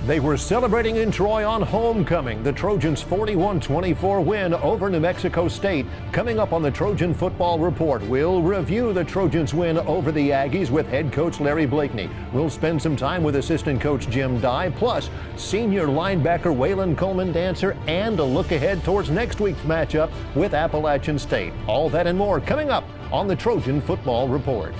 They were celebrating in Troy on homecoming. The Trojans' 41-24 win over New Mexico State. Coming up on the Trojan Football Report, we'll review the Trojans' win over the Aggies with head coach Larry Blakeney. We'll spend some time with assistant coach Jim Dye, plus senior linebacker Waylon Coleman-Dancer, and a look ahead towards next week's matchup with Appalachian State. All that and more coming up on the Trojan Football Report.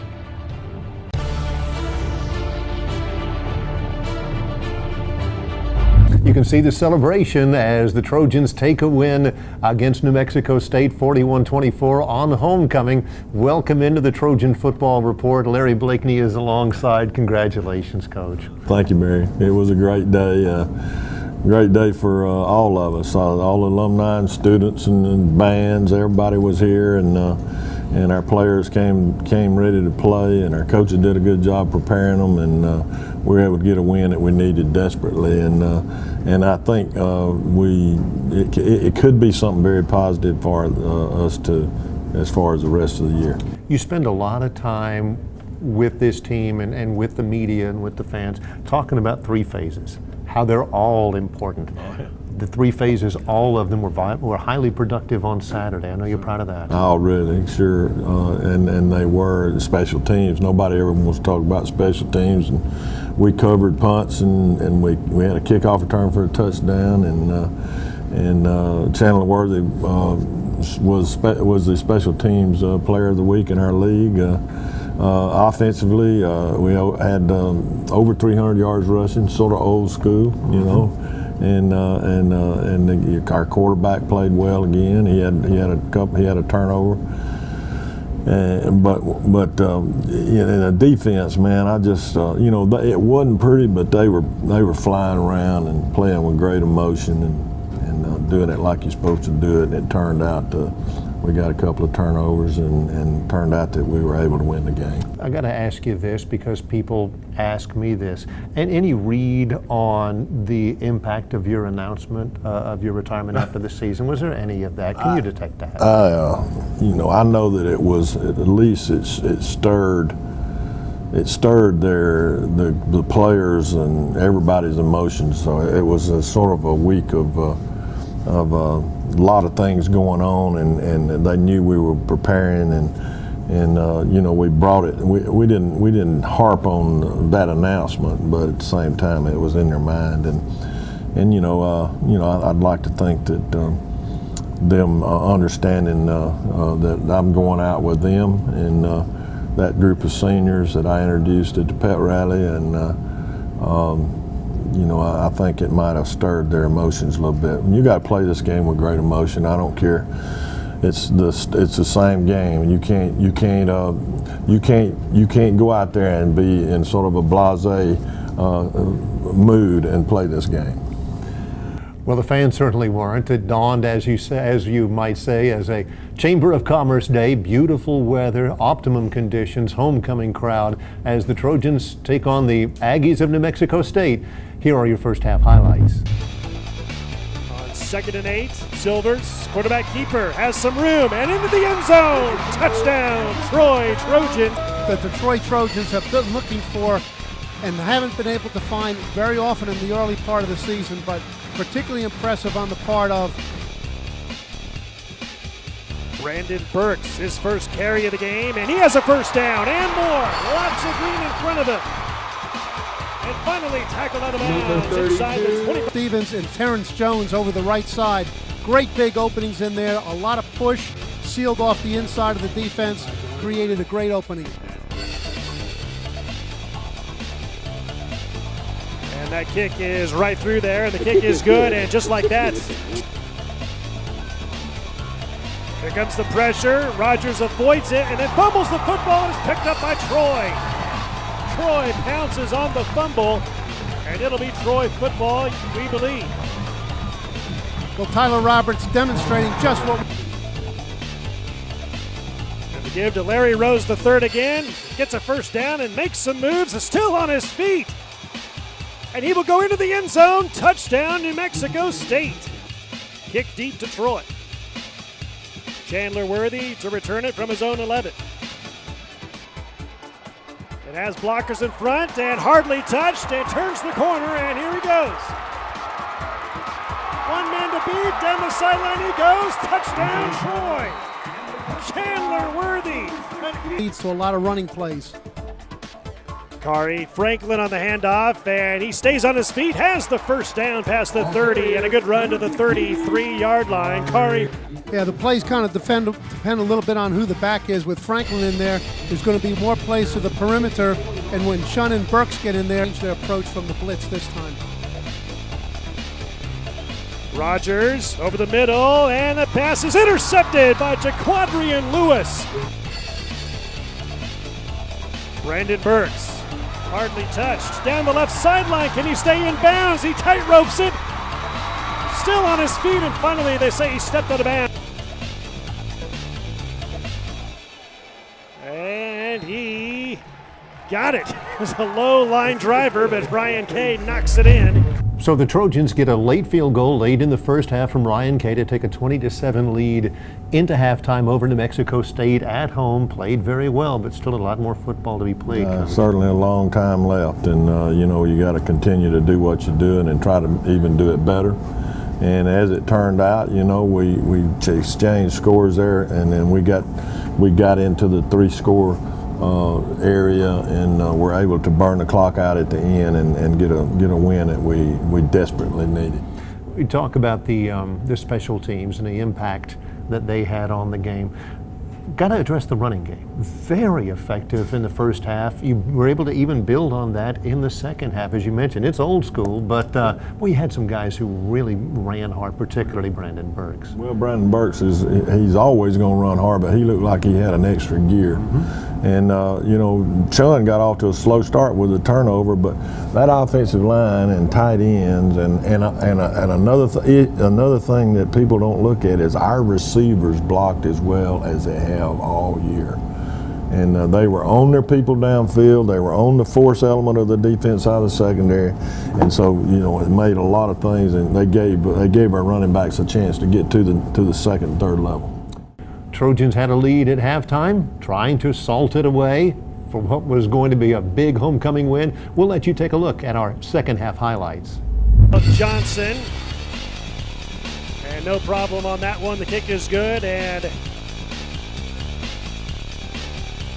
You can see the celebration as the Trojans take a win against New Mexico State 41-24 on homecoming. Welcome into the Trojan Football Report. Larry Blakeney is alongside. Congratulations, Coach. Thank you, Mary. It was a great day. Great day for all of us, all alumni and students and bands. Everybody was here, and our players came ready to play, and our coaches did a good job preparing them, and we were able to get a win that we needed desperately. And I think it could be something very positive for us as far as the rest of the year. You spend a lot of time with this team and with the media and with the fans talking about three phases, how they're all important. The three phases, all of them were highly productive on Saturday. I know you're proud of that. Oh, really? Sure. And they were special teams. Nobody ever wants to talk about special teams. And we covered punts, and we had a kickoff return for a touchdown. And Chandler Worthy was the special teams player of the week in our league. Offensively, we had over 300 yards rushing, sort of old school, you know. And our quarterback played well again. He had a turnover. But in the defense, man, I just it wasn't pretty, but they were flying around and playing with great emotion and doing it like you're supposed to do it. And it turned out we got a couple of turnovers, and turned out that we were able to win the game. I got to ask you this because people ask me this. And any read on the impact of your announcement of your retirement after the season? Was there any of that? Can you detect that? I know that it was, at least it stirred the players and everybody's emotions. So it was a sort of a week of a lot of things going on, and they knew we were preparing, and we brought it. We didn't harp on that announcement, but at the same time it was in their mind, and I'd like to think that them understanding that I'm going out with them and that group of seniors that I introduced at the pet rally, and I think it might have stirred their emotions a little bit. You got to play this game with great emotion. I don't care. It's the same game. You can't go out there and be in sort of a blasé mood and play this game. Well, the fans certainly weren't. It dawned, as you might say, as a Chamber of Commerce day. Beautiful weather, optimum conditions, homecoming crowd as the Trojans take on the Aggies of New Mexico State. Here are your first half highlights. On 2nd and 8, Silvers, quarterback keeper, has some room and into the end zone. Touchdown, Troy Trojan. That the Troy Trojans have been looking for and haven't been able to find very often in the early part of the season, but particularly impressive on the part of Brandon Burks, his first carry of the game, and he has a first down and more. Lots of green in front of him. And finally tackled out of bounds inside the 20. Stevens and Terrence Jones over the right side. Great big openings in there. A lot of push, sealed off the inside of the defense, created a great opening. And that kick is right through there, and the kick is good, and just like that. Here comes the pressure. Rogers avoids it and then fumbles the football, and is picked up by Troy. Troy pounces on the fumble, and it'll be Troy football, we believe. Well, Tyler Roberts demonstrating just what. And to give to Larry Rose III again, gets a first down and makes some moves, is still on his feet. And he will go into the end zone. Touchdown, New Mexico State. Kick deep to Troy. Chandler Worthy to return it from his own 11. It has blockers in front and hardly touched and turns the corner, and here he goes. One man to beat, down the sideline he goes, touchdown Troy. Chandler Worthy. Leads to a lot of running plays. Kari Franklin on the handoff, and he stays on his feet, has the first down past the 30, and a good run to the 33-yard line. Kari. Yeah, the plays kind of depend a little bit on who the back is. With Franklin in there's going to be more plays to the perimeter, and when Shun and Burks get in there, change their approach from the blitz this time. Rogers over the middle, and the pass is intercepted by Jaquadrian Lewis. Brandon Burks, hardly touched, down the left sideline. Can he stay in bounds? He tight ropes it. Still on his feet, and finally they say he stepped out of bounds. And he got it. It was a low line driver, but Ryan Kay knocks it in. So the Trojans get a late field goal late in the first half from Ryan Kay to take a 20-7 lead into halftime over New Mexico State at home. Played very well, but still a lot more football to be played. Certainly a long time left, and you got to continue to do what you're doing and try to even do it better. And as it turned out, we exchanged scores there, and then we got into the 3-score area, and we're able to burn the clock out at the end and get a win that we desperately needed. We talk about the special teams and the impact that they had on the game. Got to address the running game. Very effective in the first half. You were able to even build on that in the second half. As you mentioned, it's old school, but we had some guys who really ran hard, particularly Brandon Burks. Well, Brandon Burks he's always going to run hard, but he looked like he had an extra gear. And, Chun got off to a slow start with a turnover, but that offensive line and tight ends and another thing that people don't look at is our receivers blocked as well as they have all year. And they were on their people downfield. They were on the force element of the defense side of the secondary. And so, it made a lot of things, and they gave our running backs a chance to get to the second and third level. Trojans had a lead at halftime, trying to salt it away for what was going to be a big homecoming win. We'll let you take a look at our second half highlights. Johnson, and no problem on that one. The kick is good, and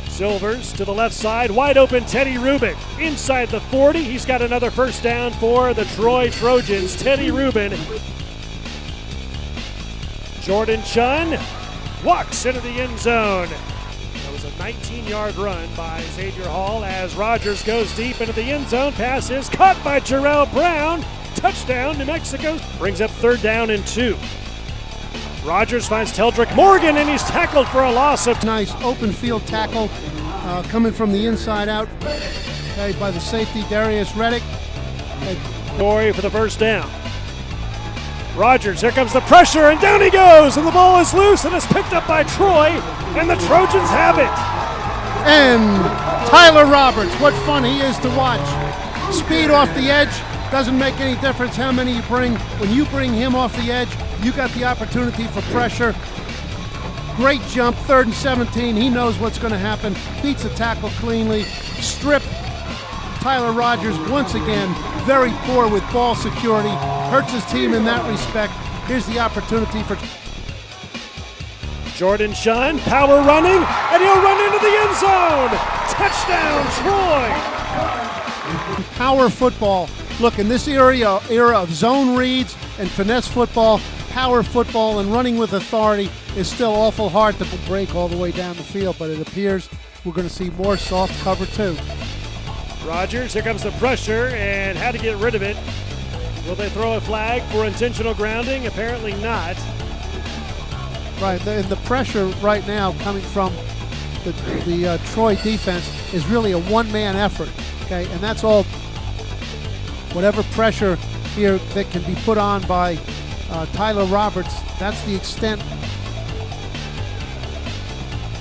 Silvers to the left side, wide open Teddy Rubin inside the 40. He's got another first down for the Troy Trojans. Teddy Rubin. Jordan Chun walks into the end zone. That was a 19-yard run by Xavier Hall as Rogers goes deep into the end zone. Pass is caught by Jarrell Brown. Touchdown, New Mexico. Brings up 3rd down and 2. Rogers finds Teldrick Morgan, and he's tackled for a loss of. Nice open field tackle coming from the inside out by the safety Darius Reddick. Corey for the first down. Rogers, here comes the pressure, and down he goes, and the ball is loose, and it's picked up by Troy, and the Trojans have it. And Tyler Roberts, what fun he is to watch. Speed off the edge, doesn't make any difference how many you bring. When you bring him off the edge, you got the opportunity for pressure. Great jump, 3rd and 17, he knows what's going to happen. Beats the tackle cleanly, strip. Tyler Rogers, once again, very poor with ball security, hurts his team in that respect. Here's the opportunity for Jordan Chun, power running, and he'll run into the end zone. Touchdown, Troy. Power football. Look, in this era of zone reads and finesse football, power football and running with authority is still awful hard to break all the way down the field, but it appears we're going to see more soft cover too. Rogers, here comes the pressure, and how to get rid of it. Will they throw a flag for intentional grounding? Apparently not. Right, and the pressure right now coming from the Troy defense is really a one-man effort, okay? And that's all, whatever pressure here that can be put on by Tyler Roberts, that's the extent.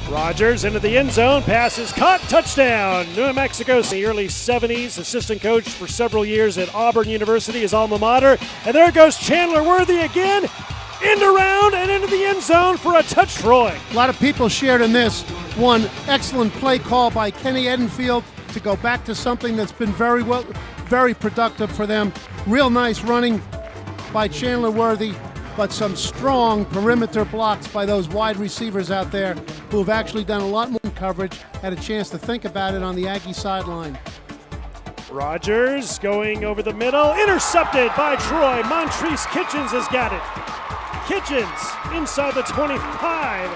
Rogers into the end zone, pass is caught, touchdown, New Mexico. In the early 70s, assistant coach for several years at Auburn University, his alma mater. And there goes Chandler Worthy again, end around and into the end zone for a touch, Troy. A lot of people shared in this. One excellent play call by Kenny Edenfield, to go back to something that's been very productive for them. Real nice running by Chandler Worthy, but some strong perimeter blocks by those wide receivers out there who have actually done a lot more coverage, had a chance to think about it on the Aggie sideline. Rogers going over the middle, intercepted by Troy. Montrese Kitchens has got it. Kitchens inside the 25.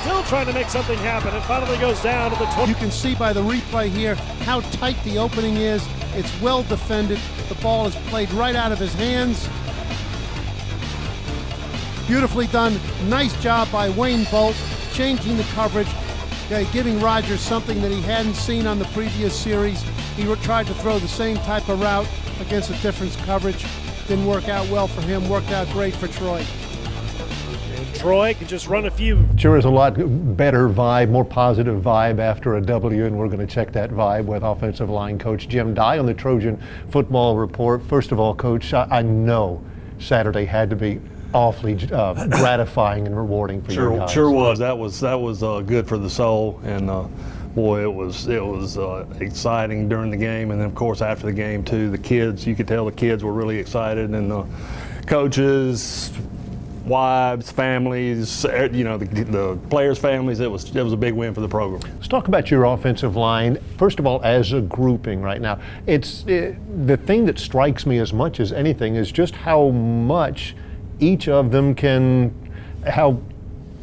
Still trying to make something happen. It finally goes down to the 20. You can see by the replay here how tight the opening is. It's well defended. The ball is played right out of his hands. Beautifully done. Nice job by Wayne Bolt, changing the coverage, giving Rogers something that he hadn't seen on the previous series. He tried to throw the same type of route against a different coverage. Didn't work out well for him, worked out great for Troy. And Troy can just run a few. Sure is a lot better vibe, more positive vibe after a W, and we're going to check that vibe with offensive line coach Jim Dye on the Trojan Football Report. First of all, Coach, I know Saturday had to be awfully gratifying and rewarding for you guys. Sure was. That was good for the soul, and boy, it was exciting during the game, and then of course after the game too. The kids, you could tell the kids were really excited, and coaches, wives, families, the players' families. It was a big win for the program. Let's talk about your offensive line. First of all, as a grouping right now, the thing that strikes me as much as anything is just how much each of them how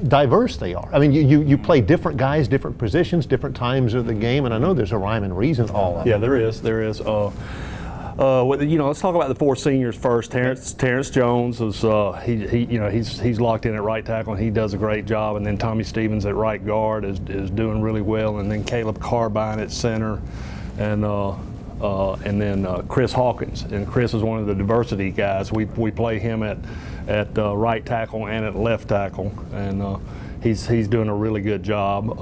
diverse they are. I mean, you play different guys, different positions, different times of the game, and I know there's a rhyme and reason to all of it. Yeah, there is. Let's talk about the four seniors first. Terrence Jones was he's locked in at right tackle, and he does a great job. And then Tommy Stevens at right guard is doing really well. And then Caleb Carbine at center, and then Chris Hawkins. And Chris is one of the diversity guys. We play him at right tackle and at left tackle, and he's doing a really good job.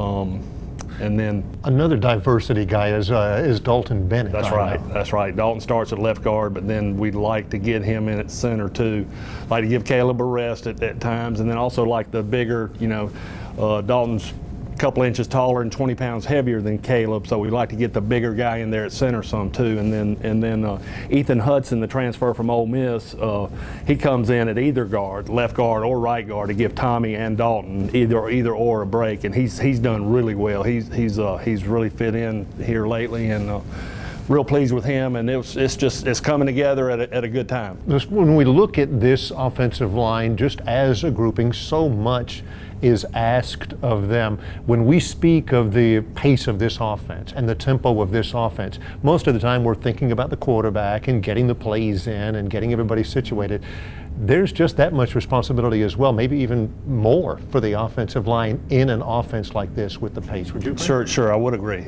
And then another diversity guy is Dalton Bennett. That's right. That's right. Dalton starts at left guard, but then we'd like to get him in at center too. Like to give Caleb a rest at times, and then also like the bigger, Dalton's a couple inches taller and 20 pounds heavier than Caleb, so we'd like to get the bigger guy in there at center some too. And then Ethan Hudson, the transfer from Ole Miss, he comes in at either guard, left guard or right guard, to give Tommy and Dalton either or a break, and he's done really well. He's really fit in here lately, and real pleased with him, and it's coming together at a good time. When we look at this offensive line, just as a grouping, so much is asked of them. When we speak of the pace of this offense and the tempo of this offense, most of the time we're thinking about the quarterback and getting the plays in and getting everybody situated. There's just that much responsibility as well, maybe even more for the offensive line in an offense like this with the pace. Would you agree? Sure, I would agree.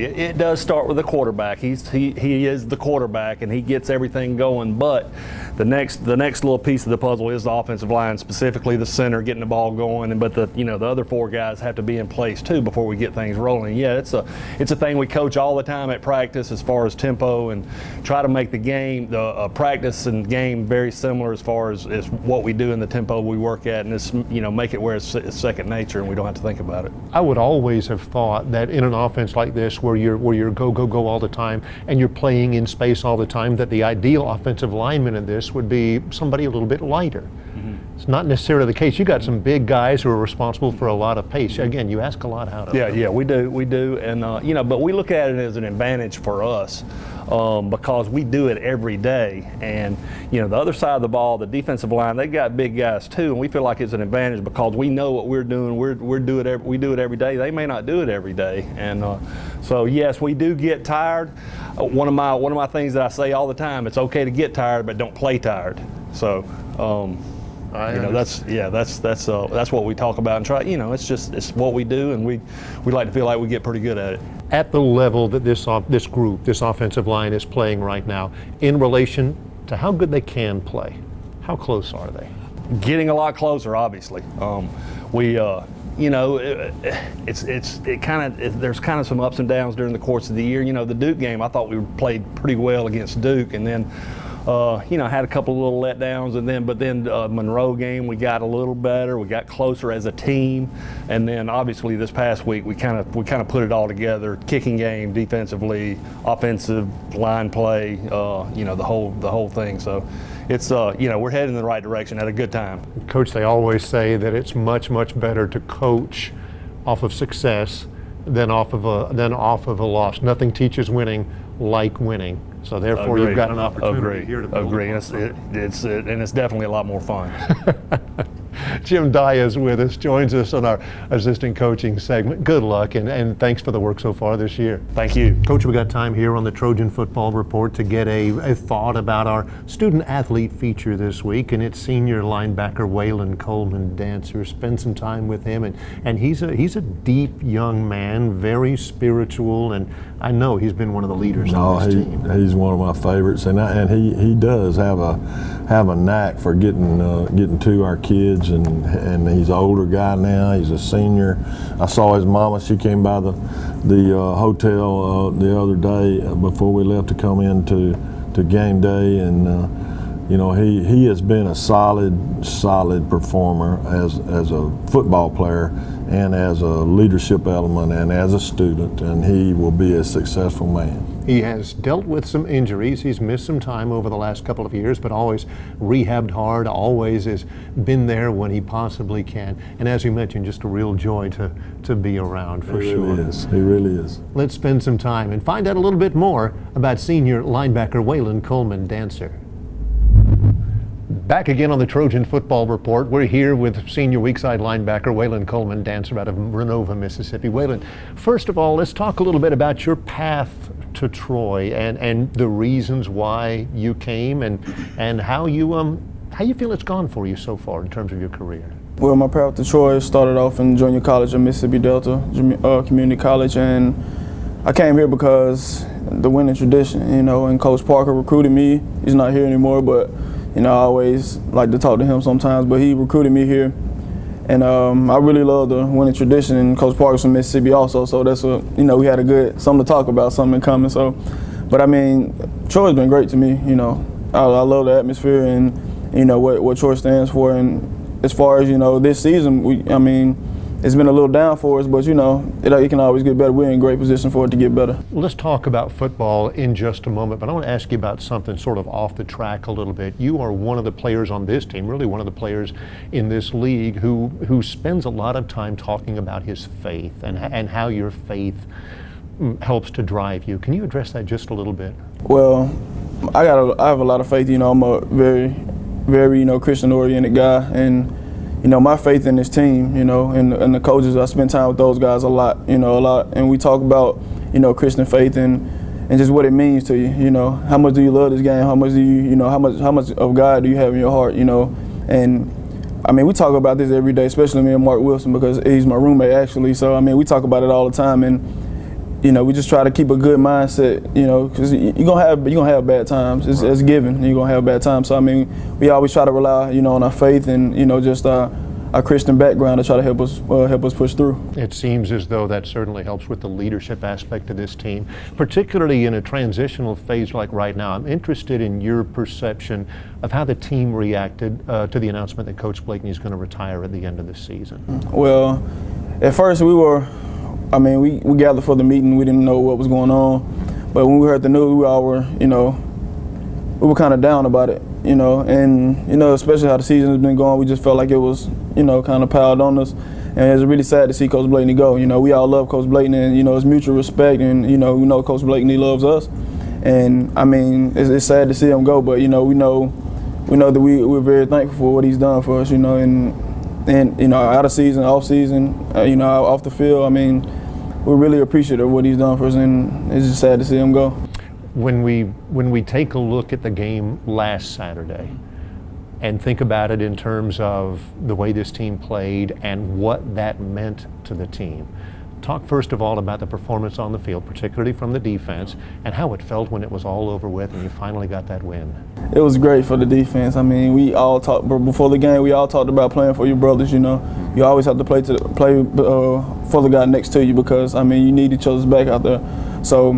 It does start with the quarterback. He is the quarterback, and he gets everything going. But the next little piece of the puzzle is the offensive line, specifically the center, getting the ball going. But the other four guys have to be in place too before we get things rolling. Yeah, it's a thing we coach all the time at practice as far as tempo, and try to make the game, the practice and game very similar as far as what we do in the tempo we work at, and it's make it where it's second nature and we don't have to think about it. I would always have thought that in an offense like this, where you're go all the time and you're playing in space all the time, that the ideal offensive lineman in this would be somebody a little bit lighter. Mm-hmm. It's not necessarily the case. You got some big guys who are responsible for a lot of pace. Again, you ask a lot out of them. Yeah, we do, and but we look at it as an advantage for us. Because we do it every day, and the other side of the ball, the defensive line, they got big guys too, and we feel like it's an advantage because we know what we're doing. We do it every day. They may not do it every day, and so yes, we do get tired. One of my things that I say all the time: it's okay to get tired, but don't play tired. So. That's what we talk about and try. It's what we do, and we like to feel like we get pretty good at it. At the level that this offensive line is playing right now, in relation to how good they can play, how close are they? Getting a lot closer, obviously. There's kind of some ups and downs during the course of the year. The Duke game, I thought we played pretty well against Duke, and then had a couple of little letdowns, but then Monroe game we got a little better. We got closer as a team, and then obviously this past week we kind of put it all together: kicking game, defensively, offensive line play, the whole thing. So it's we're heading in the right direction. Had a good time. Coach, they always say that it's much better to coach off of success than off of a loss. Nothing teaches winning like winning. So therefore, Agree. You've got an opportunity here to build. Agree. It's definitely a lot more fun. Jim Dye is with us, joins us on our assistant coaching segment. Good luck and thanks for the work so far this year. Thank you. Coach, we got time here on the Trojan Football Report to get a thought about our student athlete feature this week, and it's senior linebacker Waylon Coleman Dancer. Spend some time with him, and he's a deep young man, very spiritual, and I know he's been one of the leaders on this team. He's one of my favorites, and he does have a knack for getting to our kids, and he's an older guy now. He's a senior. I saw his mama. She came by the hotel the other day before we left to come in to game day, and he has been a solid performer as a football player and as a leadership element and as a student, and he will be a successful man. He has dealt with some injuries. He's missed some time over the last couple of years, but always rehabbed hard, always has been there when he possibly can. And as you mentioned, just a real joy to be around for sure. He really is. Let's spend some time and find out a little bit more about senior linebacker Waylon Coleman Dancer. Back again on the Trojan Football Report. We're here with senior weakside linebacker Waylon Coleman Dancer out of Renova, Mississippi. Waylon, first of all, let's talk a little bit about your path to Troy and the reasons why you came and how you feel it's gone for you so far in terms of your career. Well, my path to Troy started off in junior college at Mississippi Delta Community College, and I came here because the winning tradition, and Coach Parker recruited me. He's not here anymore, but I always like to talk to him sometimes, but he recruited me here. And I really love the winning tradition, and Coach Parker's from Mississippi also, so that's what, we had something to talk about, something in common. So, but I mean, Troy's been great to me, I love the atmosphere and, what Troy stands for. And as far as, this season, it's been a little down for us, but it can always get better. We're in a great position for it to get better. Let's talk about football in just a moment, but I want to ask you about something sort of off the track a little bit. You are one of the players on this team, really one of the players in this league who spends a lot of time talking about his faith and how your faith helps to drive you. Can you address that just a little bit? Well, I have a lot of faith. I'm a very, very, Christian-oriented guy, and my faith in this team, and the coaches, I spend time with those guys a lot, and we talk about, Christian faith and just what it means to you, how much do you love this game, how much do you, how much of God do you have in your heart, and we talk about this every day, especially me and Mark Wilson, because he's my roommate actually, so we talk about it all the time, and we just try to keep a good mindset, because you're gonna have bad times. It's given. You're gonna have bad times. So we always try to rely, on our faith and just our Christian background to try to help us push through. It seems as though that certainly helps with the leadership aspect of this team, particularly in a transitional phase like right now. I'm interested in your perception of how the team reacted to the announcement that Coach Blakeney is going to retire at the end of the season. Well, at first we were. We gathered for the meeting. We didn't know what was going on, but when we heard the news, we all were, we were kind of down about it, and especially how the season has been going. We just felt like it was, kind of piled on us, and it's really sad to see Coach Blakeney go. We all love Coach Blakeney, and it's mutual respect, and we know Coach Blakeney loves us, and it's sad to see him go, but we know that we're very thankful for what he's done for us, and out of season, off season, off the field. We're really appreciative of what he's done for us, and it's just sad to see him go. When we take a look at the game last Saturday and think about it in terms of the way this team played and what that meant to the team, talk first of all about the performance on the field, particularly from the defense, and how it felt when it was all over with and you finally got that win. It was great for the defense. We all talked before the game. We all talked about playing for your brothers. You always have to play for the guy next to you because you need each other's back out there. So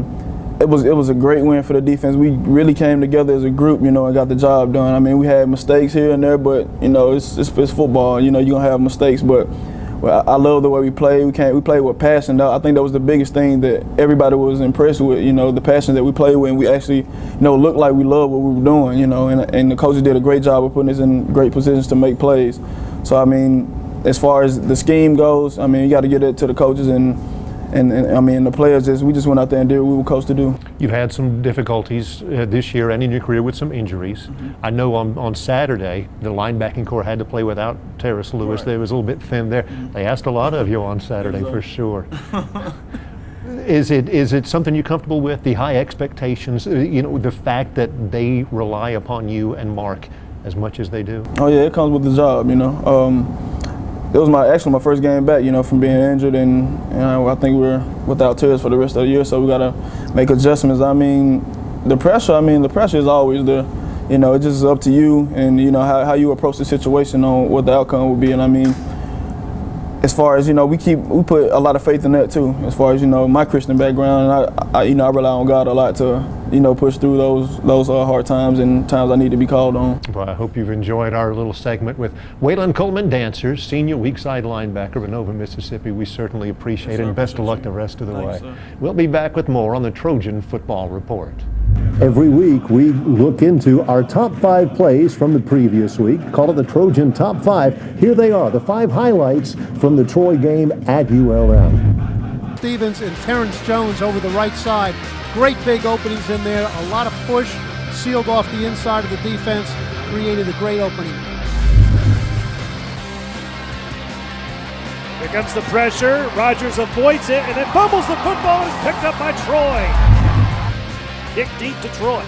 it was a great win for the defense. We really came together as a group, and got the job done. I mean, we had mistakes here and there, but it's football. You're gonna have mistakes, but I love the way we played. We played with passion. I think that was the biggest thing that everybody was impressed with. The passion that we played with, and we actually, looked like we loved what we were doing. And the coaches did a great job of putting us in great positions to make plays. So I mean, as far as the scheme goes, I mean, you got to get it to the coaches and I mean, the players we just went out there and did what we were coached to do. You've had some difficulties this year and in your career with some injuries. I know on Saturday, the linebacking core had to play without Terrace Lewis. Right. They was a little bit thin there. They asked a lot of you on Saturday for sure. Is it something you're comfortable with, the high expectations, the fact that they rely upon you and Mark as much as they do? Oh yeah, it comes with the job, It was my first game back, from being injured, and I think we're without Terrace for the rest of the year, so we got to make adjustments. I mean, the pressure is always there. It's just up to you and how you approach the situation on what the outcome will be. And I mean, as far as we put a lot of faith in that too. As far as my Christian background, and I rely on God a lot to push through those hard times and times I need to be called on. Well, I hope you've enjoyed our little segment with Waylon Coleman Dancers, senior weak side linebacker of Nova, Mississippi. We certainly appreciate it, and best of luck the rest of the way. Sir. We'll be back with more on the Trojan Football Report. Every week we look into our top 5 plays from the previous week. Call it the Trojan Top 5. Here they are, the 5 highlights from the Troy game at ULM. Stevens and Terrence Jones over the right side. Great big openings in there, a lot of push, sealed off the inside of the defense, created a great opening. Here comes the pressure. Rogers avoids it and then fumbles the football and is picked up by Troy. Kick deep to Troy.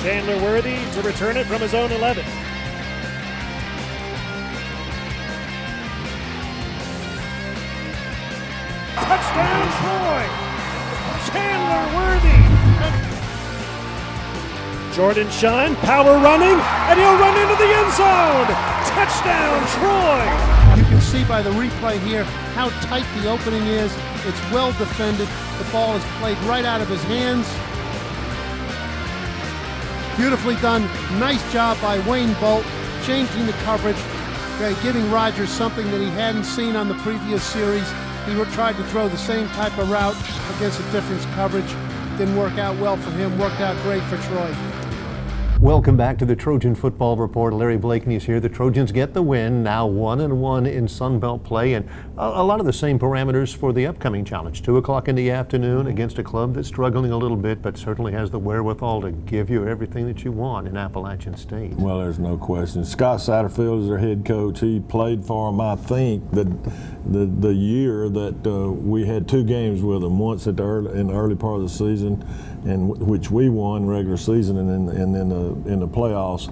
Chandler Worthy to return it from his own 11. Touchdown Troy! Chandler Worthy! Jordan Shine, power running, and he'll run into the end zone! Touchdown Troy! You can see by the replay here how tight the opening is. It's well defended. The ball is played right out of his hands. Beautifully done. Nice job by Wayne Bolt, changing the coverage, giving Rogers something that he hadn't seen on the previous series. He tried to throw the same type of route against a different coverage. Didn't work out well for him, worked out great for Troy. Welcome back to the Trojan Football Report. Larry Blakeney is here. The Trojans get the win, now 1-1 in Sun Belt play, and a lot of the same parameters for the upcoming challenge. 2 o'clock in the afternoon against a club that's struggling a little bit, but certainly has the wherewithal to give you everything that you want in Appalachian State. Well, there's no question. Scott Satterfield is their head coach. He played for them, I think, the year that we had 2 games with them. Once in the early part of the season, and which we won regular season, and then in the playoffs,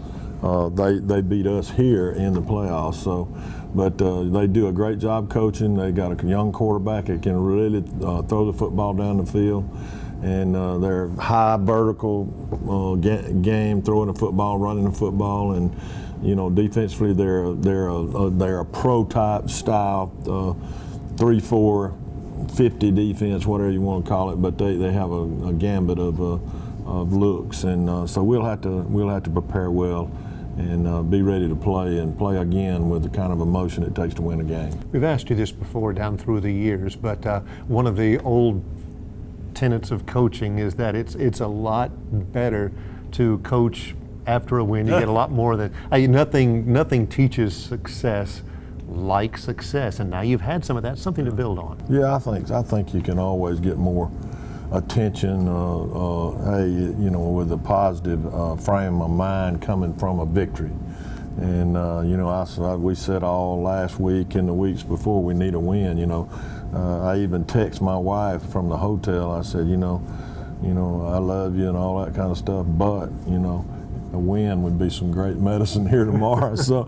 they beat us here in the playoffs. So, but they do a great job coaching. They got a young quarterback that can really throw the football down the field, and they're high vertical game, throwing the football, running the football, and defensively they're a pro type style 3-4. 50 defense, whatever you want to call it, but they have a gambit of looks, and so we'll have to prepare well and be ready to play again with the kind of emotion it takes to win a game. We've asked you this before down through the years, but one of the old tenets of coaching is that it's a lot better to coach after a win. You get a lot more than nothing teaches success like success, and now you've had some of that, something to build on. Yeah, I think you can always get more attention, with a positive frame of mind coming from a victory. And we said all last week and the weeks before, we need a win. I even text my wife from the hotel. I said, I love you and all that kind of stuff, but a win would be some great medicine here tomorrow. So,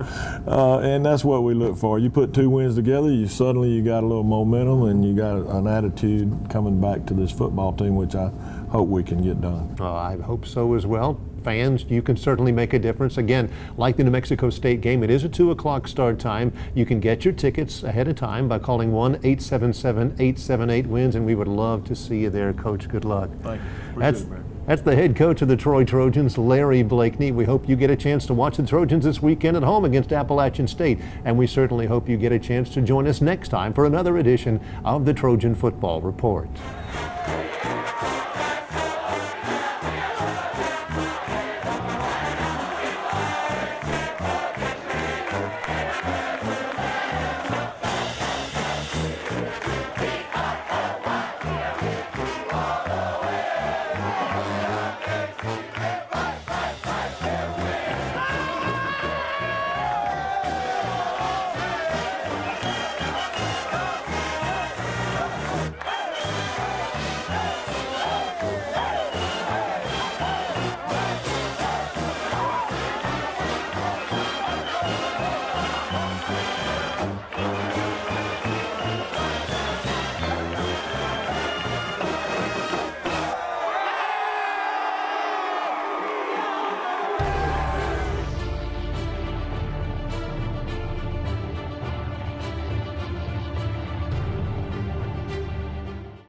and that's what we look for. You put 2 wins together, you got a little momentum, and you got an attitude coming back to this football team, which I hope we can get done. I hope so as well. fans, you can certainly make a difference. Again, like the New Mexico State game, it is a 2 o'clock start time. You can get your tickets ahead of time by calling 1-877-878-WINS, and we would love to see you there, Coach. Good luck. Thank you. That's the head coach of the Troy Trojans, Larry Blakeney. We hope you get a chance to watch the Trojans this weekend at home against Appalachian State, and we certainly hope you get a chance to join us next time for another edition of the Trojan Football Report.